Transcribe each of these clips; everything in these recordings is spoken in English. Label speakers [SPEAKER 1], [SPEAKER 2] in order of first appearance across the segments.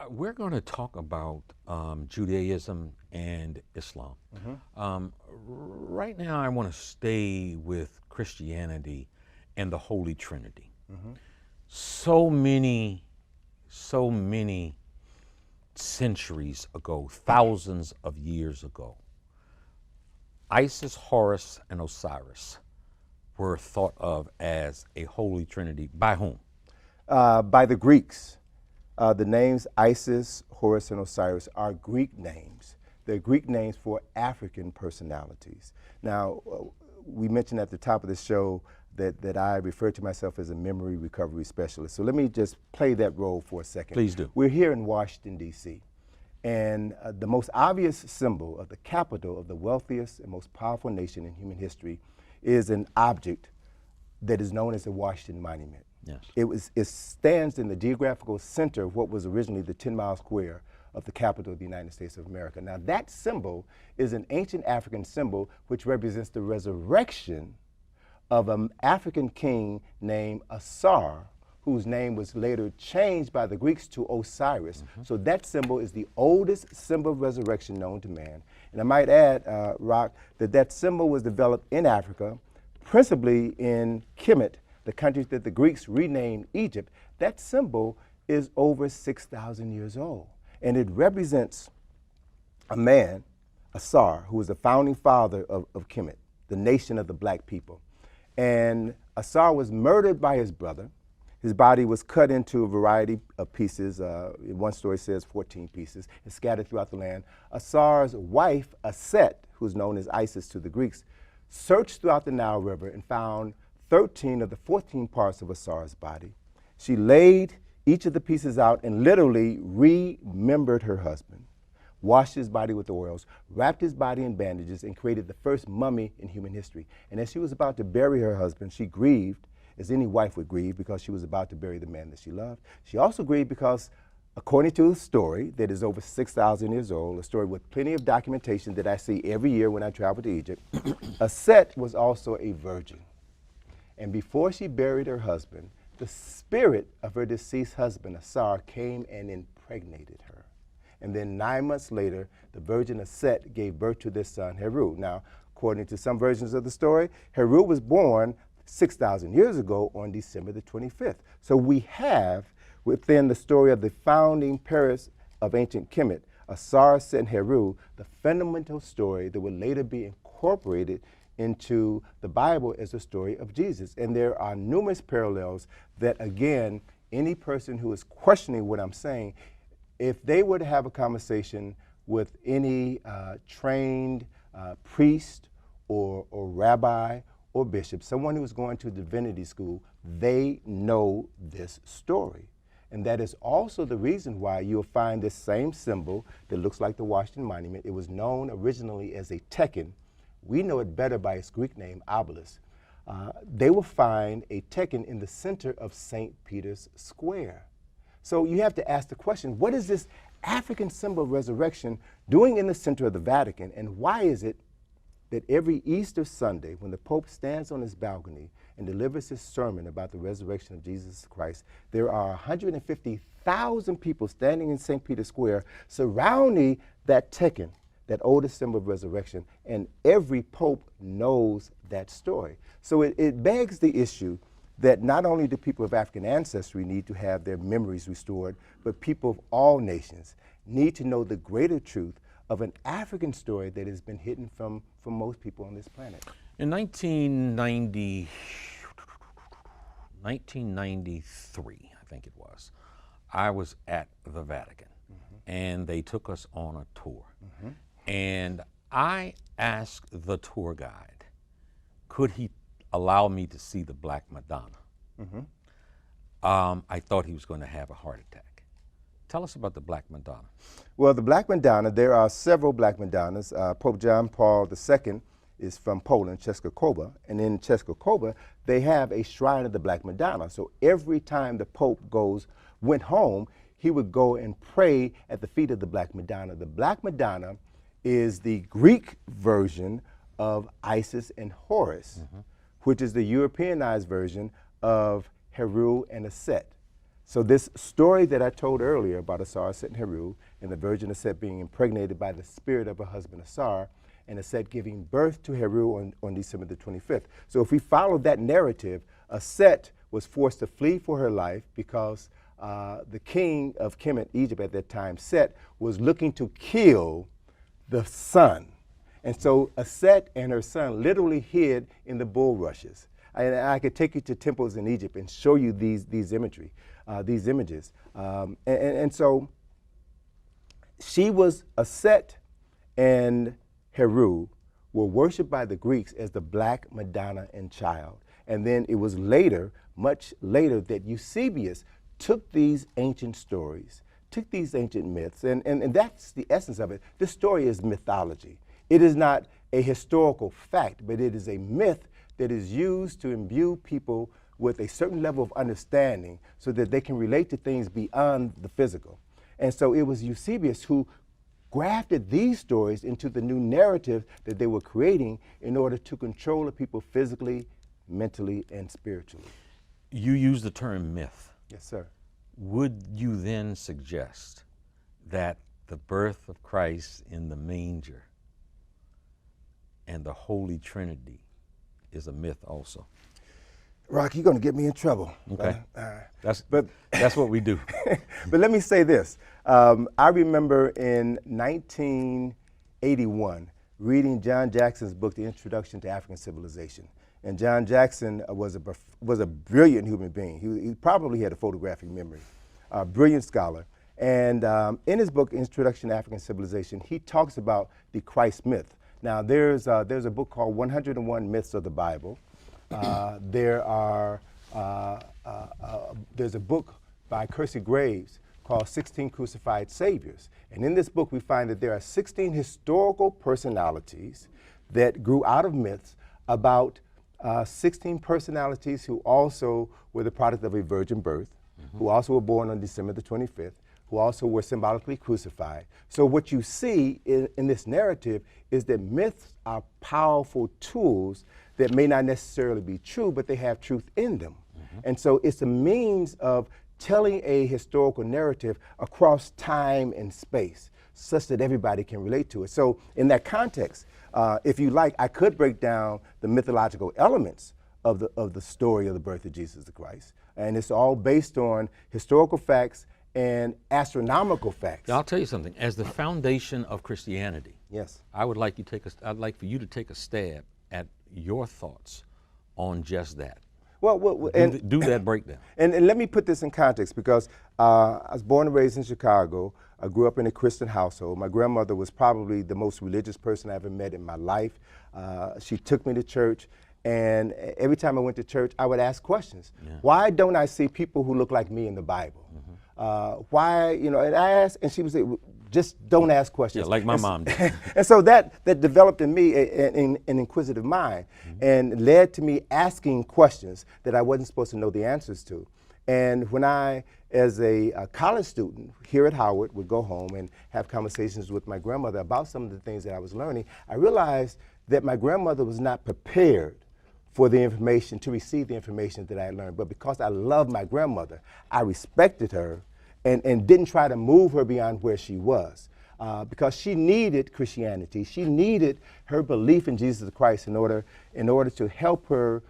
[SPEAKER 1] We're going to talk about Judaism and Islam. Right now, I want to stay with Christianity and the Holy Trinity. So many, so many centuries ago, thousands of years ago, Isis, Horus, and Osiris were thought of as a Holy Trinity. By whom?
[SPEAKER 2] By the Greeks. The names Isis, Horus, and Osiris are Greek names. They're Greek names for African personalities. Now, we mentioned at the top of the show that I refer to myself as a memory recovery specialist. So let me just play that role for a second.
[SPEAKER 1] Please do.
[SPEAKER 2] We're here in Washington, D.C., and the most obvious symbol of the capital of the wealthiest and most powerful nation in human history is an object that is known as the Washington Monument.
[SPEAKER 1] Yes.
[SPEAKER 2] It stands in the geographical center of what was originally the 10-mile square of the capital of the United States of America. Now, that symbol is an ancient African symbol which represents the resurrection of an African king named Asar, whose name was later changed by the Greeks to Osiris. So that symbol is the oldest symbol of resurrection known to man. And I might add, Rock, that symbol was developed in Africa, principally in Kemet, the country that the Greeks renamed Egypt. That symbol is over 6,000 years old. And it represents a man, Asar, who was the founding father of Kemet, the nation of the black people. And Asar was murdered by his brother. His body was cut into a variety of pieces. One story says 14 pieces, and scattered throughout the land. Asar's wife, Aset, who's known as Isis to the Greeks, searched throughout the Nile River and found 13 of the 14 parts of Asar's body. She laid each of the pieces out and literally remembered her husband, washed his body with oils, wrapped his body in bandages, and created the first mummy in human history. And as she was about to bury her husband, she grieved, as any wife would grieve, because she was about to bury the man that she loved. She also grieved because, according to a story that is over 6,000 years old, a story with plenty of documentation that I see every year when I travel to Egypt, Aset was also a virgin. And before she buried her husband, the spirit of her deceased husband, Asar, came and impregnated her. And then 9 months later, the virgin Aset gave birth to this son, Heru. Now, according to some versions of the story, Heru was born 6,000 years ago on December the 25th. So we have, within the story of the founding Paris of ancient Kemet, Asar, Set, and Heru, the fundamental story that would later be incorporated into the Bible as the story of Jesus. And there are numerous parallels that, again, any person who is questioning what I'm saying, if they were to have a conversation with any trained priest or rabbi or bishop, someone who is going to divinity school, they know this story. And that is also the reason why you'll find this same symbol that looks like the Washington Monument. It was known originally as a tekken. We know it better by its Greek name, obelisk. They will find a tekken in the center of St. Peter's Square. So you have to ask the question, what is this African symbol of resurrection doing in the center of the Vatican? And why is it that every Easter Sunday, when the Pope stands on his balcony and delivers his sermon about the resurrection of Jesus Christ, there are 150,000 people standing in St. Peter's Square surrounding that tekken, that oldest symbol of resurrection, and every Pope knows that story. So it begs the issue that not only do people of African ancestry need to have their memories restored, but people of all nations need to know the greater truth of an African story that has been hidden from most people on this planet.
[SPEAKER 1] In 1993, I think it was, I was at the Vatican, and they took us on a tour. And I asked the tour guide, could he allow me to see the Black Madonna? I thought he was going to have a heart attack. Tell us about the Black Madonna.
[SPEAKER 2] Well, the Black Madonna, there are several Black Madonnas. Pope John Paul II is from Poland, Czeskochowa, and in Czeskochowa, they have a shrine of the Black Madonna. So every time the Pope went home, he would go and pray at the feet of the Black Madonna. The Black Madonna is the Greek version of Isis and Horus, which is the Europeanized version of Heru and Aset. So this story that I told earlier about Asar, Set, and Heru, and the virgin Aset being impregnated by the spirit of her husband Asar, and Aset giving birth to Heru on December the 25th. So if we follow that narrative, Aset was forced to flee for her life because the king of Kemet, Egypt at that time, Set, was looking to kill the son. And so Aset and her son literally hid in the bulrushes. And I could take you to temples in Egypt and show you these images. And so she was Aset and Heru were worshipped by the Greeks as the Black Madonna and Child. And then it was later, much later, that Eusebius took these ancient stories, took these ancient myths, and that's the essence of it. This story is mythology. It is not a historical fact, but it is a myth that is used to imbue people with a certain level of understanding so that they can relate to things beyond the physical. And so it was Eusebius who grafted these stories into the new narrative that they were creating in order to control the people physically, mentally, and spiritually.
[SPEAKER 1] You use the term myth.
[SPEAKER 2] Yes, sir.
[SPEAKER 1] Would you then suggest that the birth of Christ in the manger and the Holy Trinity is a myth also?
[SPEAKER 2] Rock, you're going to get me in trouble.
[SPEAKER 1] Okay. That's what we do.
[SPEAKER 2] But let me say this. I remember in 1981 reading John Jackson's book, The Introduction to African Civilization. And John Jackson was a brilliant human being. He probably had a photographic memory, a brilliant scholar. And in his book, Introduction to African Civilization, he talks about the Christ myth. Now, there's a book called 101 Myths of the Bible. There's a book by Kersey Graves called 16 Crucified Saviors. And in this book, we find that there are 16 historical personalities that grew out of myths about 16 personalities who also were the product of a virgin birth, who also were born on December the 25th, who also were symbolically crucified. So what you see in this narrative is that myths are powerful tools that may not necessarily be true, but they have truth in them. And so it's a means of telling a historical narrative across time and space, such that everybody can relate to it. So in that context, if you like, I could break down the mythological elements of the story of the birth of Jesus the Christ. And it's all based on historical facts and astronomical facts.
[SPEAKER 1] Now, I'll tell you something. As the foundation of Christianity,
[SPEAKER 2] yes,
[SPEAKER 1] I'd like for you to take a stab at your thoughts on just that.
[SPEAKER 2] Well,
[SPEAKER 1] do that breakdown.
[SPEAKER 2] And let me put this in context, because I was born and raised in Chicago. I grew up in a Christian household. My grandmother was probably the most religious person I ever met in my life. She took me to church, and every time I went to church, I would ask questions. Yeah. Why don't I see people who look like me in the Bible? Why, and I asked, and she would say, just don't ask questions.
[SPEAKER 1] Yeah, like my mom did.
[SPEAKER 2] And so that developed in me an inquisitive mind, and led to me asking questions that I wasn't supposed to know the answers to. And when I, as a college student here at Howard, would go home and have conversations with my grandmother about some of the things that I was learning, I realized that my grandmother was not prepared for the information, to receive the information that I learned. But because I loved my grandmother, I respected her and didn't try to move her beyond where she was. Because she needed Christianity. She needed her belief in Jesus Christ in order to help her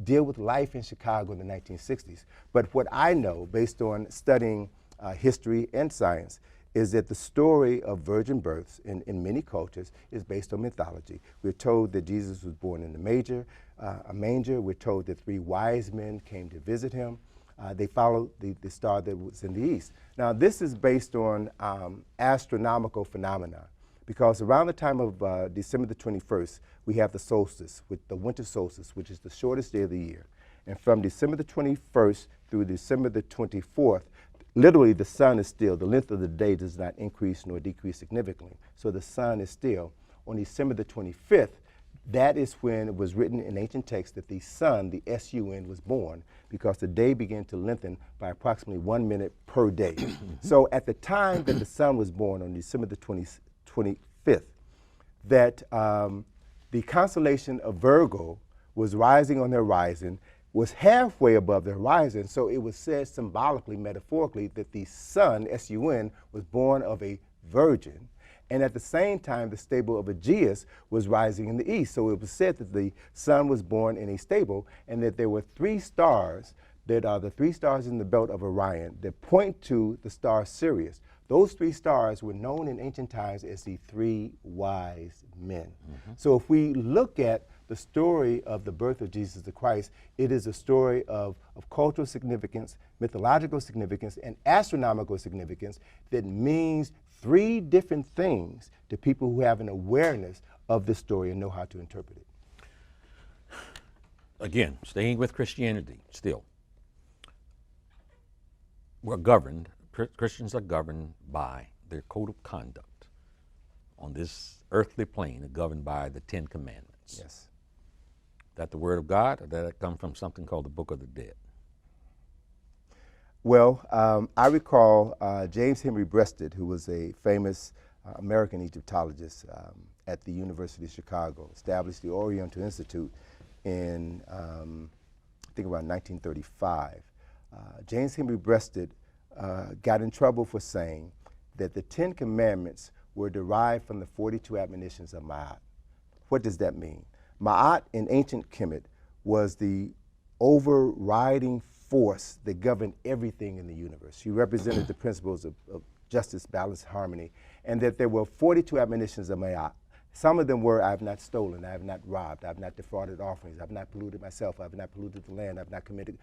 [SPEAKER 2] deal with life in Chicago in the 1960s. But what I know, based on studying history and science, is that the story of virgin births in many cultures is based on mythology. We're told that Jesus was born in a manger. We're told that 3 wise men came to visit him. They followed the star that was in the east. Now, this is based on astronomical phenomena, because around the time of December the 21st, we have the solstice, with the winter solstice, which is the shortest day of the year. And from December the 21st through December the 24th, literally the sun is still. The length of the day does not increase nor decrease significantly. So the sun is still. On December the 25th, that is when it was written in ancient texts that the sun, the S-U-N, was born, because the day began to lengthen by approximately 1 minute per day. So at the time that the sun was born on December the 25th, that the constellation of Virgo was rising on the horizon, was halfway above the horizon. So it was said symbolically, metaphorically, that the sun, S-U-N, was born of a virgin. And at the same time, the stable of Aegeus was rising in the east. So it was said that the sun was born in a stable and that there were three stars that are the three stars in the belt of Orion that point to the star Sirius. Those three stars were known in ancient times as the three wise men. So if we look at the story of the birth of Jesus the Christ, it is a story of cultural significance, mythological significance, and astronomical significance that means three different things to people who have an awareness of this story and know how to interpret it.
[SPEAKER 1] Again, staying with Christianity still. We're governed, Christians are governed by their code of conduct on this earthly plane, governed by the Ten Commandments.
[SPEAKER 2] Yes.
[SPEAKER 1] That the Word of God, or did that come from something called the Book of the Dead?
[SPEAKER 2] Well, I recall James Henry Breasted, who was a famous American Egyptologist at the University of Chicago, established the Oriental Institute in, I think, around 1935. James Henry Breasted got in trouble for saying that the Ten Commandments were derived from the 42 admonitions of Ma'at. What does that mean? Ma'at in ancient Kemet was the overriding force that governed everything in the universe. She represented the principles of justice, balance, harmony, and that there were 42 admonitions of Ma'at. Some of them were, I have not stolen, I have not robbed, I have not defrauded offerings, I have not polluted myself, I have not polluted the land, I have not committed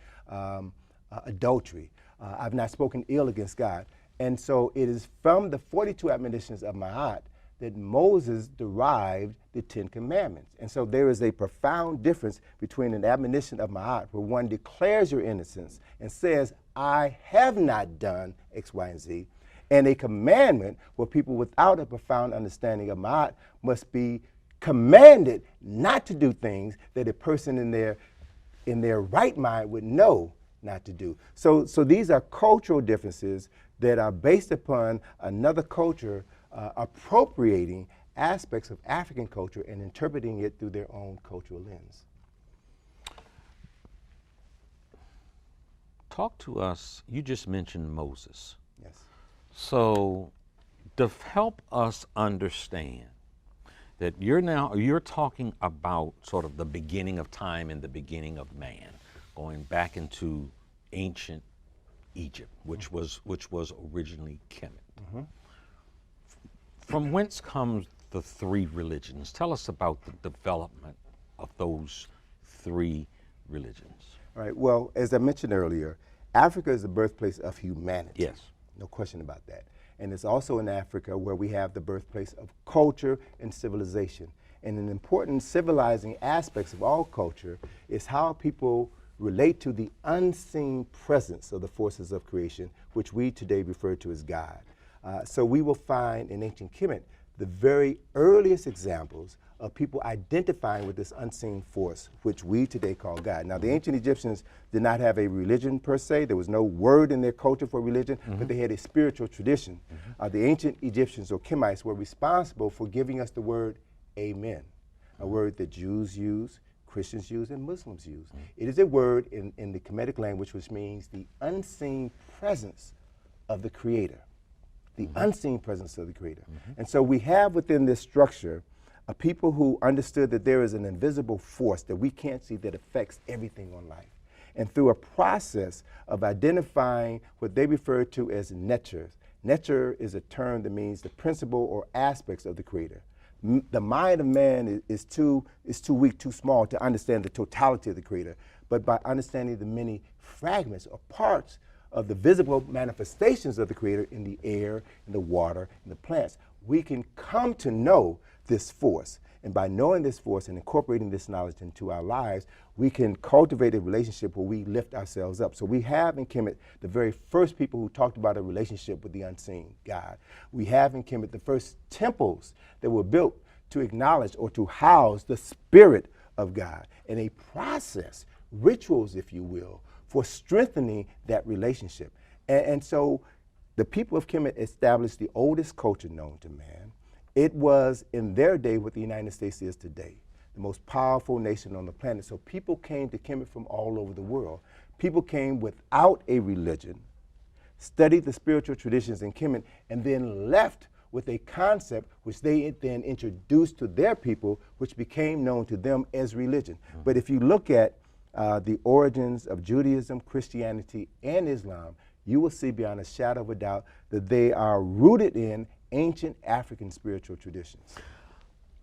[SPEAKER 2] adultery, I have not spoken ill against God. And so it is from the 42 admonitions of Ma'at that Moses derived the Ten Commandments. And so there is a profound difference between an admonition of Ma'at, where one declares your innocence and says, I have not done X, Y, and Z, and a commandment where people without a profound understanding of Ma'at must be commanded not to do things that a person in their right mind would know not to do. So these are cultural differences that are based upon another culture appropriating aspects of African culture and interpreting it through their own cultural lens.
[SPEAKER 1] Talk to us, you just mentioned Moses.
[SPEAKER 2] Yes.
[SPEAKER 1] So to help us understand that you're talking about sort of the beginning of time and the beginning of man, going back into ancient Egypt, which was originally Kemet. From whence comes the three religions? Tell us about the development of those three religions.
[SPEAKER 2] All right. Well, as I mentioned earlier, Africa is the birthplace of humanity.
[SPEAKER 1] Yes.
[SPEAKER 2] No question about that. And it's also in Africa where we have the birthplace of culture and civilization. And an important civilizing aspects of all culture is how people relate to the unseen presence of the forces of creation, which we today refer to as God. So we will find in ancient Kemet the very earliest examples of people identifying with this unseen force, which we today call God. Now, the ancient Egyptians did not have a religion per se. There was no word in their culture for religion, but they had a spiritual tradition. The ancient Egyptians, or Kemites, were responsible for giving us the word amen, a word that Jews use, Christians use, and Muslims use. It is a word in the Kemetic language which means the unseen presence of the Creator. The unseen presence of the Creator. And so we have within this structure a people who understood that there is an invisible force that we can't see that affects everything on life. And through a process of identifying what they refer to as nature. Nature is a term that means the principle or aspects of the Creator. The mind of man is too weak, too small to understand the totality of the Creator. But by understanding the many fragments or parts of the visible manifestations of the Creator in the air, in the water, in the plants, we can come to know this force. And by knowing this force and incorporating this knowledge into our lives, we can cultivate a relationship where we lift ourselves up. So we have in Kemet the very first people who talked about a relationship with the unseen God. We have in Kemet the first temples that were built to acknowledge or to house the spirit of God, and a process, rituals, if you will, for strengthening that relationship. And so the people of Kemet established the oldest culture known to man. It was in their day what the United States is today. the most powerful nation on the planet. So people came to Kemet from all over the world. People came without a religion, studied the spiritual traditions in Kemet, and then left with a concept which they then introduced to their people, which became known to them as religion. But if you look at the origins of Judaism, Christianity, and Islam, you will see beyond a shadow of a doubt that they are rooted in ancient African spiritual traditions.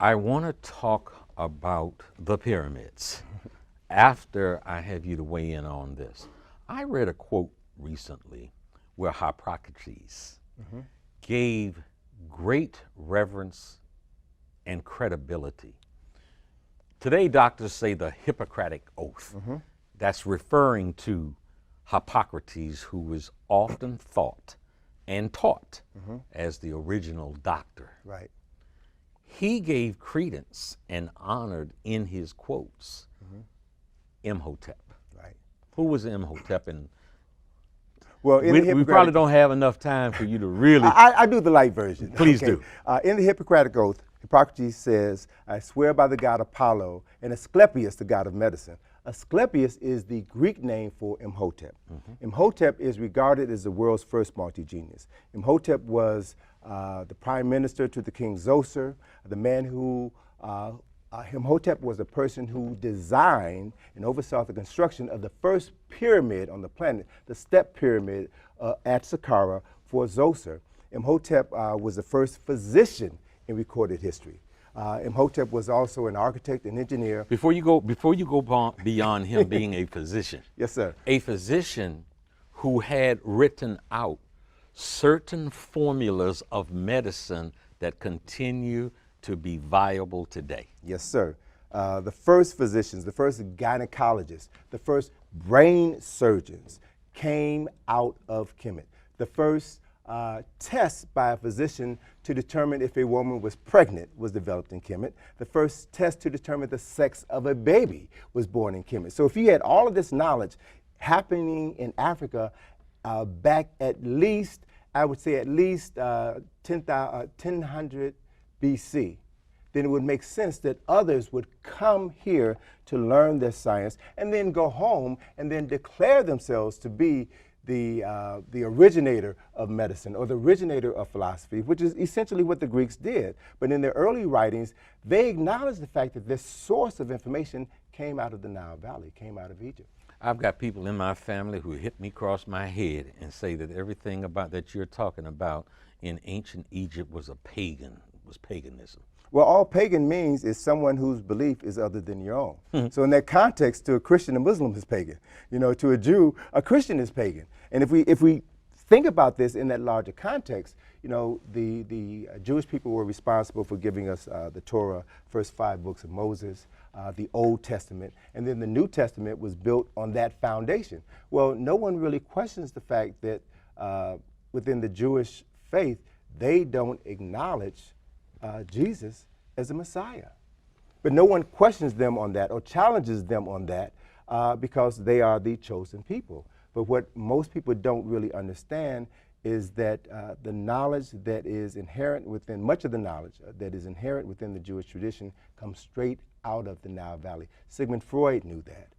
[SPEAKER 1] I want to talk about the pyramids after I have you to weigh in on this. I read a quote recently where Hippocrates gave great reverence and credibility. Today, doctors say the Hippocratic Oath. That's referring to Hippocrates, who was often thought and taught as the original doctor.
[SPEAKER 2] Right.
[SPEAKER 1] He gave credence and honored in his quotes Imhotep.
[SPEAKER 2] Right.
[SPEAKER 1] Who was Imhotep? And
[SPEAKER 2] well, in
[SPEAKER 1] we probably don't have enough time for you to really.
[SPEAKER 2] I do the light version.
[SPEAKER 1] Please do.
[SPEAKER 2] In the Hippocratic Oath, Hippocrates says, "I swear by the god Apollo and Asclepius, the god of medicine." Asclepius is the Greek name for Imhotep. Imhotep is regarded as the world's first multi-genius. Imhotep was the prime minister to the king Zoser, the man who, Imhotep was the person who designed and oversaw the construction of the first pyramid on the planet, the step pyramid at Saqqara for Zoser. Imhotep was the first physician in recorded history. Imhotep was also an architect and engineer.
[SPEAKER 1] Before you go beyond him being a physician.
[SPEAKER 2] Yes, sir.
[SPEAKER 1] A physician who had written out certain formulas of medicine that continue to be viable today.
[SPEAKER 2] Yes, sir. The first physicians, the first gynecologists, the first brain surgeons came out of Kemet. The first test by a physician to determine if a woman was pregnant was developed in Kemet. The first test to determine the sex of a baby was born in Kemet. So if you had all of this knowledge happening in Africa back at least, I would say at least 1000 BC, then it would make sense that others would come here to learn this science and then go home and then declare themselves to be the originator of medicine or the originator of philosophy, which is essentially what the Greeks did. But in their early writings, they acknowledged the fact that this source of information came out of the Nile Valley, came out of Egypt.
[SPEAKER 1] I've got people in my family who hit me across my head and say that everything about that you're talking about in ancient Egypt was paganism.
[SPEAKER 2] Well, all pagan means is someone whose belief is other than your own. So in that context, to a Christian, a Muslim is pagan. You know, to a Jew, a Christian is pagan. And if we think about this in that larger context, you know, the Jewish people were responsible for giving us the Torah, first 5 books of Moses, the Old Testament, and then the New Testament was built on that foundation. Well, no one really questions the fact that within the Jewish faith, they don't acknowledge Jesus as a Messiah. But no one questions them on that or challenges them on that because they are the chosen people. But what most people don't really understand is that the knowledge that is inherent within, much of the knowledge that is inherent within the Jewish tradition comes straight out of the Nile Valley. Sigmund Freud knew that.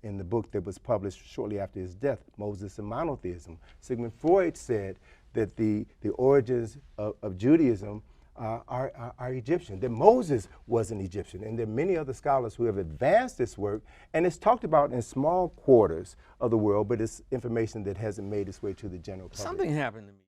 [SPEAKER 2] In the book that was published shortly after his death, Moses and Monotheism, Sigmund Freud said that the origins of Judaism are Egyptian, that Moses was an Egyptian, and there are many other scholars who have advanced this work, and it's talked about in small quarters of the world, but it's information that hasn't made its way to the general public.
[SPEAKER 1] Something happened to me.